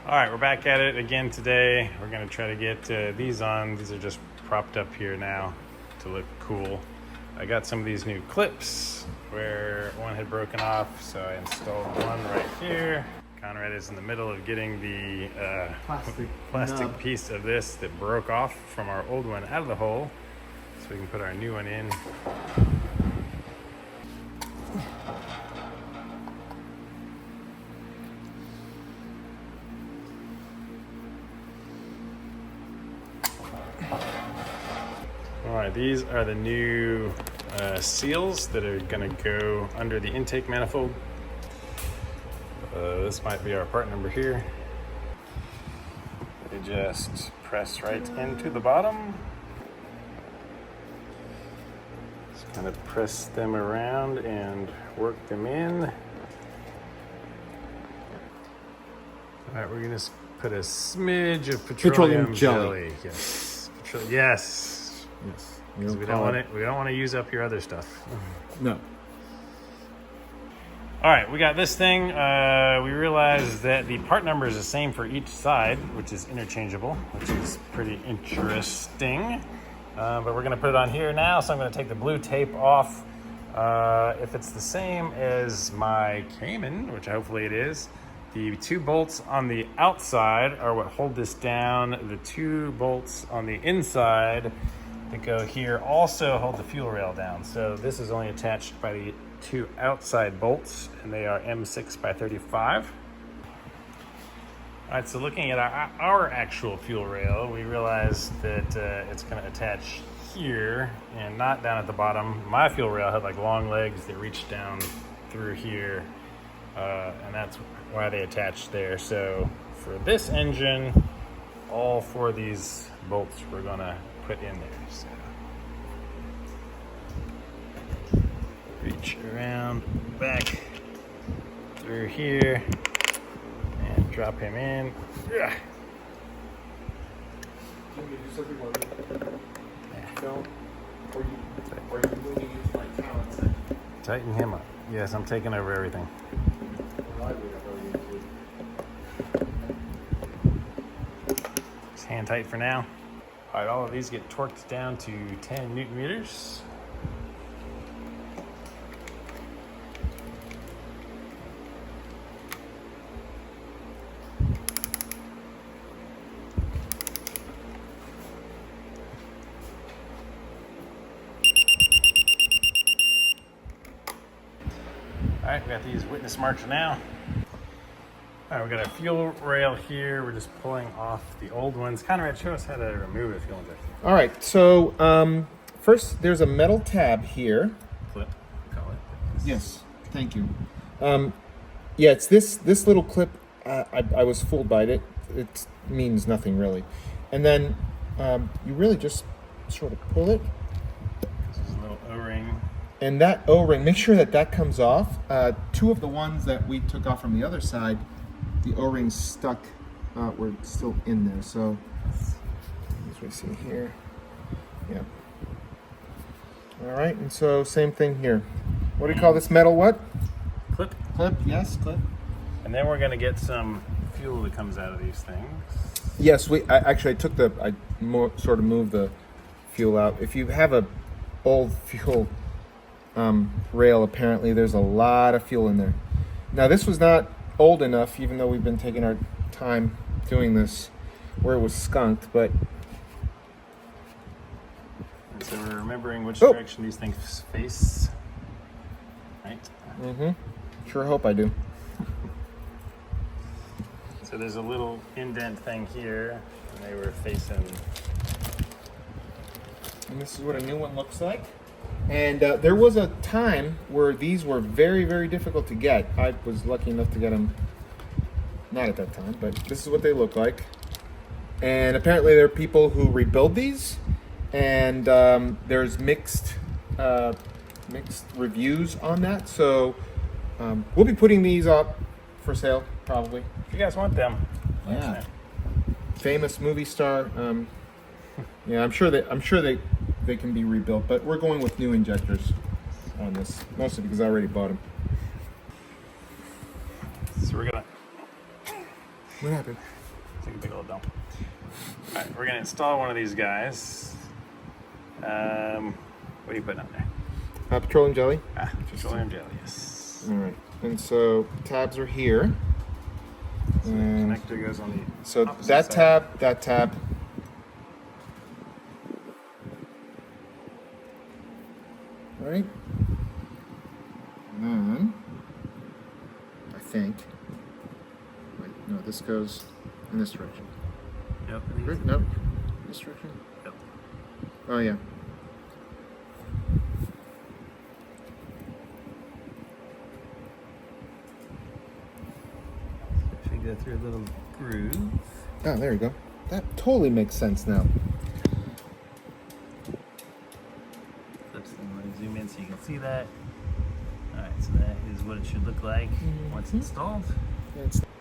All right, we're back at it again today. We're gonna try to get these on. These are just propped up here now to look cool. I got some of these new clips where one had broken off, so I installed one right here. Conrad is in the middle of getting the plastic piece of this that broke off from our old one out of the hole, so we can put our new one in. All right, these are the new seals that are gonna go under the intake manifold. This might be our part number here. They just press right into the bottom. Just kind of press them around and work them in. All right, we're gonna just put a smidge of petroleum jelly. Yes. Yes. Yes. We don't want to use up your other stuff. No. All right, we got this thing. We realized that the part number is the same for each side, which is interchangeable, which is pretty interesting. But we're going to put it on here now, so I'm going to take the blue tape off. If it's the same as my Cayman, which hopefully it is, the 2 bolts on the outside are what hold this down. The 2 bolts on the inside that go here also hold the fuel rail down. So this is only attached by the 2 outside bolts, and they are M6 by 35. All right, so looking at our actual fuel rail, we realized that it's going to attach here and not down at the bottom. My fuel rail had like long legs that reached down through here, and that's why they attached there. So for this engine, all 4 of these bolts we're going to put in there. So reach around back through here and drop him in. Yeah. Tighten him up. Yes, I'm taking over everything. Just hand tight for now. All right, all of these get torqued down to 10 Newton meters. All right, we got these witness marks now. All right, we got a fuel rail here. We're just pulling off the old ones. Conrad, show us how to remove a fuel injector. All right, so first there's a metal tab here. Clip, call it. Yes, thank you. Yeah, it's this little clip. I was fooled by it. It means nothing really. And then you really just sort of pull it. This is a little O-ring. And that O-ring, make sure that comes off. 2 of the ones that we took off from the other side, the O-rings stuck, were still in there. So, as we see here, yeah. All right, and so same thing here. What do you call this metal? What? Clip. Clip. Yes, clip. And then we're gonna get some fuel that comes out of these things. Yes, I sort of moved the fuel out. If you have a old fuel rail, apparently there's a lot of fuel in there. Now this was not old enough, even though we've been taking our time doing this, where it was skunked, but and so we're remembering which direction these things face, right? Sure hope I do. So there's a little indent thing here, and they were facing. And this is what a new one looks like. And there was a time where these were very, very difficult to get. I was lucky enough to get them, not at that time, but this is what they look like. And apparently there are people who rebuild these, and there's mixed reviews on that. So we'll be putting these up for sale, probably. If you guys want them. Yeah. Famous movie star. Yeah, I'm sure they can be rebuilt, but we're going with new injectors on this, mostly because I already bought them. So we're gonna What happened? Take a big old dump. All right, we're gonna install one of these guys. What are you putting on there? Petroleum jelly. Petroleum jelly, yes. All right. And so tabs are here. So the connector goes on the So opposite that side. tab. All right. And then, I think, wait, no, this goes in this direction. Yep. Right? Nope. This direction? Yep. Oh, yeah. If you go through a little groove. Oh, there you go. That totally makes sense now. Let's zoom in so you can see that. Alright, so that is what it should look like once installed.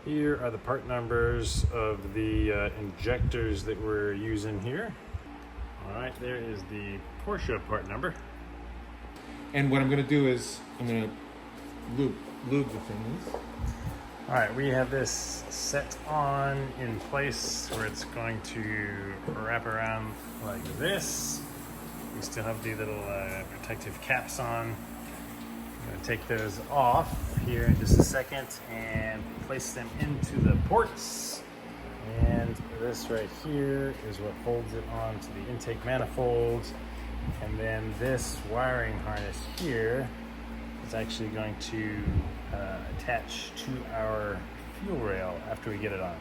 Here are the part numbers of the injectors that we're using here. Alright, there is the Porsche part number. And what I'm going to do is I'm going to lube the things. Alright, we have this set on in place where it's going to wrap around like this. We still have the little protective caps on. I'm going to take those off here in just a second and place them into the ports. And this right here is what holds it onto the intake manifolds. And then this wiring harness here is actually going to attach to our fuel rail after we get it on.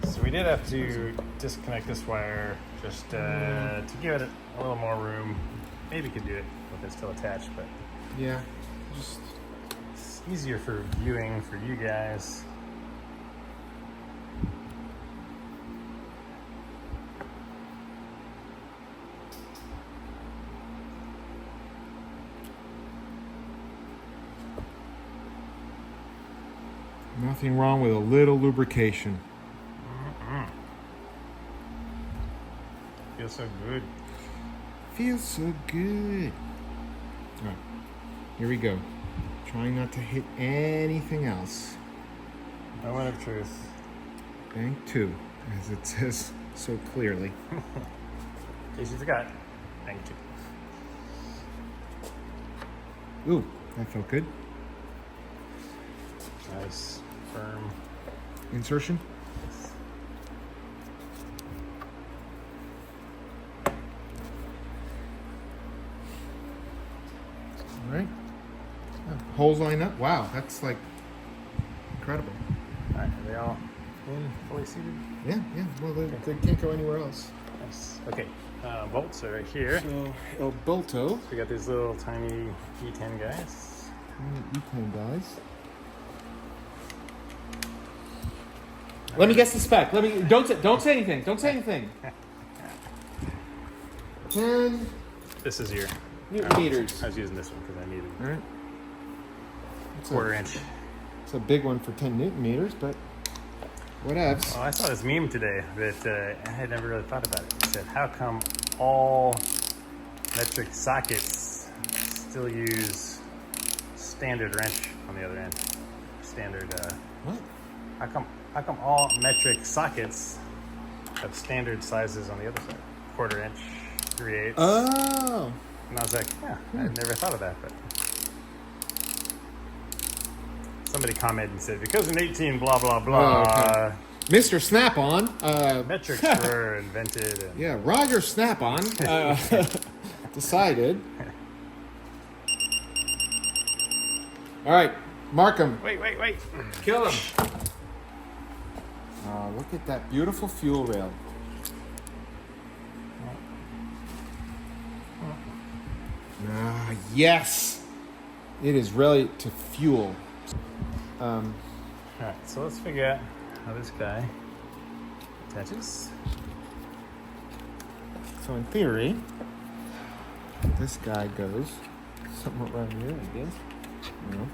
So we did have to disconnect this wire just to give it a little more room. Maybe could do it with it still attached, but Yeah, just it's easier for viewing for you guys. nothing wrong with a little lubrication. Feels so good. Feels so good. All right, here we go. Trying not to hit anything else. Moment of truth. Bank 2, as it says so clearly. In case you forgot, thank you. Ooh, that felt good. Nice, firm. Insertion. All right. Holes line up. Wow, that's like incredible. All right, are they all in, fully seated? Yeah. Well, they can't go anywhere else. Nice. Okay, bolts are right here. So, El Bolto. We got these little tiny E10 guys. E10 guys. Let me guess the spec. Don't say anything. Don't say anything. 10 This is your Newton meters. I was using this one because I needed All right. a quarter inch. It's a big one for 10 Newton meters, but whatevs. Oh, I saw this meme today that I had never really thought about it. It said, how come all metric sockets still use standard wrench on the other end? Standard, What? how come all metric sockets have standard sizes on the other side? Quarter inch, 3/8. Oh. And I was like, yeah, I had never thought of that, but somebody commented and said, because in 18 blah, blah, blah, Oh, okay. Mr. Snap-on. metrics were invented. And Yeah, Roger Snap-on decided. All right, mark him. Wait. Kill him. Look at that beautiful fuel rail. Yes. It is ready to fuel. All right, so let's figure out how this guy attaches. So in theory, this guy goes somewhere around here, I guess. No.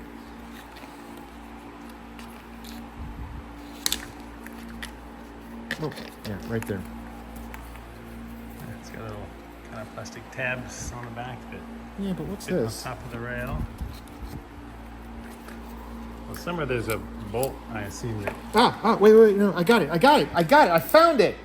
Oh, yeah, right there. It's got little kind of plastic tabs on the back that Yeah, but what's fit on this? top of the rail. Well, somewhere there's a bolt. I assume that. Wait, no, I got it, I found it.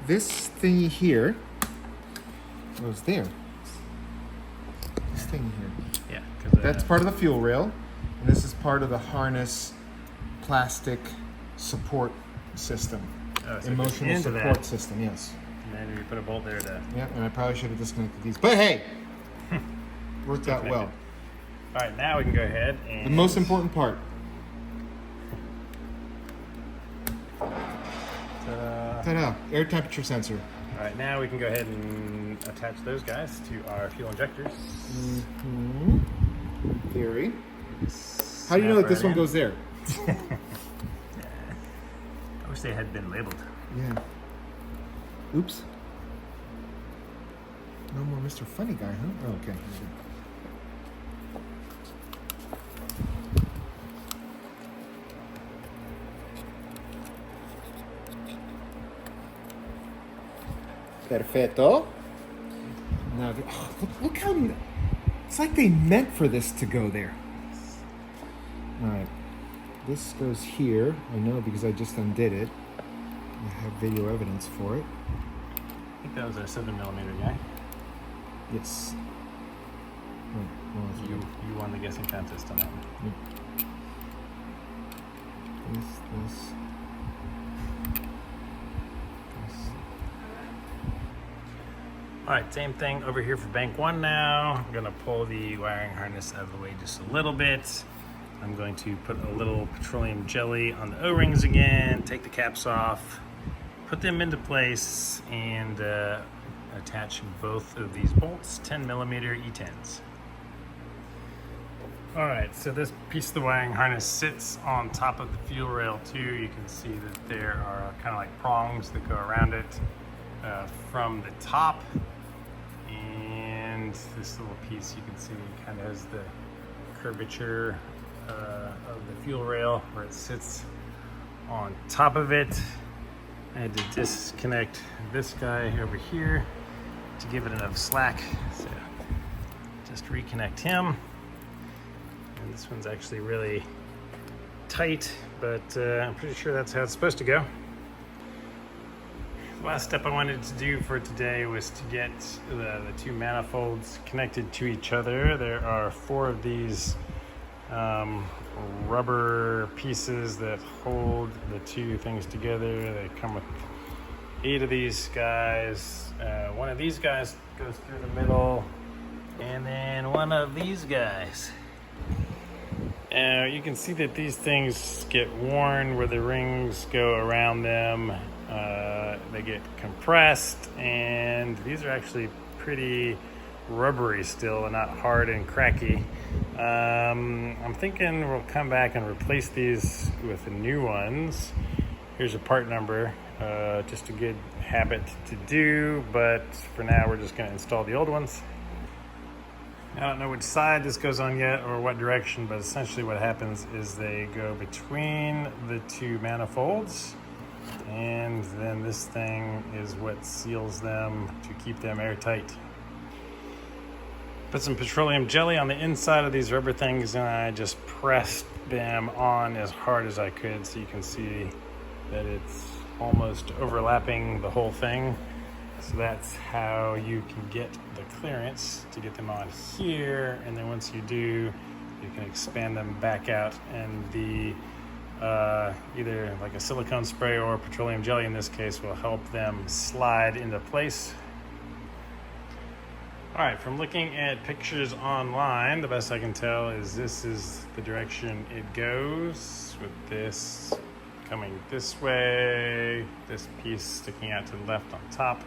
This thingy here goes there. This thing here. Yeah, because That's part of the fuel rail, and this is part of the harness plastic support system. so Emotional into support that. system, yes. And then we put a bolt there to. Yeah, and I probably should have disconnected these. But hey, worked out well. All right, now we can go ahead and. The most important part. Ta-da! Air temperature sensor. All right, now we can go ahead and attach those guys to our fuel injectors. Theory. How do you know that this one goes there? I wish they had been labeled. Yeah. Oops. No more Mr. Funny Guy, huh? Oh, okay. Perfetto. Now, look how... It's like they meant for this to go there. All right. This goes here. I know because I just undid it. I have video evidence for it. I think that was our 7mm guy. Yes. You won the guessing contest on that one. This. All right, same thing over here for bank one now. I'm gonna pull the wiring harness out of the way just a little bit. I'm going to put a little petroleum jelly on the O-rings again, take the caps off, put them into place, and attach both of these bolts, 10mm E10s. All right, so this piece of the wiring harness sits on top of the fuel rail too. You can see that there are kind of like prongs that go around it from the top. And this little piece you can see kind of has the curvature of the fuel rail where it sits on top of it. I had to disconnect this guy over here to give it enough slack. So just reconnect him. And this one's actually really tight, but I'm pretty sure that's how it's supposed to go. The last step I wanted to do for today was to get the two manifolds connected to each other. There are 4 of these rubber pieces that hold the two things together. They come with 8 of these guys. One of these guys goes through the middle, and then one of these guys. You can see that these things get worn where the rings go around them. They get compressed, and these are actually pretty rubbery still and not hard and cracky. I'm thinking we'll come back and replace these with the new ones. Here's a part number, just a good habit to do, but for now we're just going to install the old ones. I don't know which side this goes on yet or what direction, but essentially what happens is they go between the two manifolds, and then this thing is what seals them to keep them airtight. Put some petroleum jelly on the inside of these rubber things, and I just pressed them on as hard as I could so you can see that it's almost overlapping the whole thing. So that's how you can get the clearance to get them on here, and then once you do, you can expand them back out, and the either like a silicone spray or petroleum jelly in this case will help them slide into place. All right, from looking at pictures online, the best I can tell is this is the direction it goes, with this coming this way, this piece sticking out to the left on top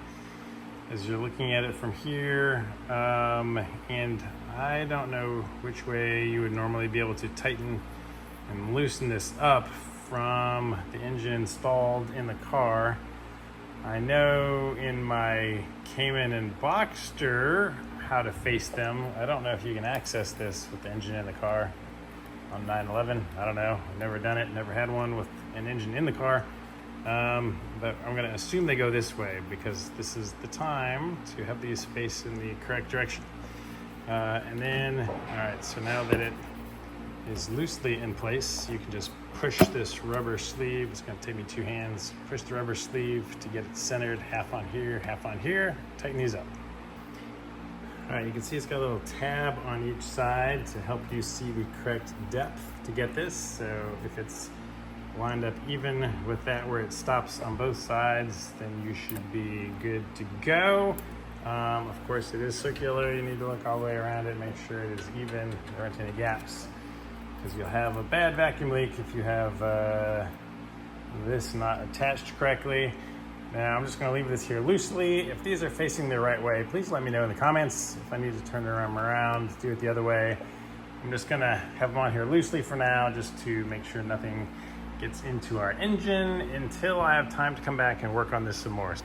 as you're looking at it from here. And I don't know which way you would normally be able to tighten and loosen this up from the engine installed in the car. I know in my Cayman and Boxster how to face them. I don't know if you can access this with the engine in the car on 911. I don't know. I've never done it, never had one with an engine in the car. but I'm gonna assume they go this way because this is the time to have these face in the correct direction. And then, all right, so now that it is loosely in place, you can just push this rubber sleeve. It's gonna take me 2 hands. Push the rubber sleeve to get it centered, half on here, half on here. Tighten these up. All right, you can see it's got a little tab on each side to help you see the correct depth to get this. So if it's lined up even with that where it stops on both sides, then you should be good to go. Of course, it is circular. You need to look all the way around it, make sure it is even, there aren't any gaps, because you'll have a bad vacuum leak if you have this not attached correctly. Now I'm just going to leave this here loosely. If these are facing the right way, please let me know in the comments. If I need to turn them around, do it the other way. I'm just going to have them on here loosely for now, just to make sure nothing gets into our engine until I have time to come back and work on this some more.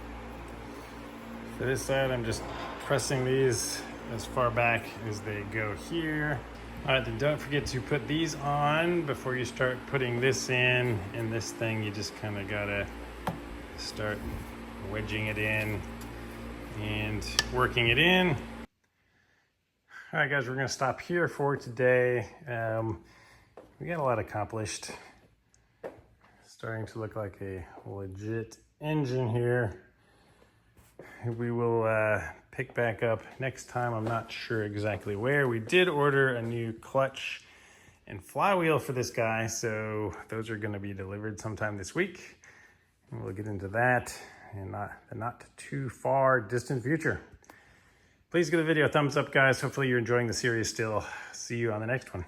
For this side, I'm just pressing these as far back as they go here. All right, then don't forget to put these on before you start putting this in. And this thing, you just kind of gotta start wedging it in and working it in. All right, guys, we're gonna stop here for today. We got a lot accomplished. Starting to look like a legit engine here. We will pick back up next time. I'm not sure exactly where. We did order a new clutch and flywheel for this guy, so those are gonna be delivered sometime this week. And we'll get into that in the not too far distant future. Please give the video a thumbs up, guys. Hopefully you're enjoying the series still. See you on the next one.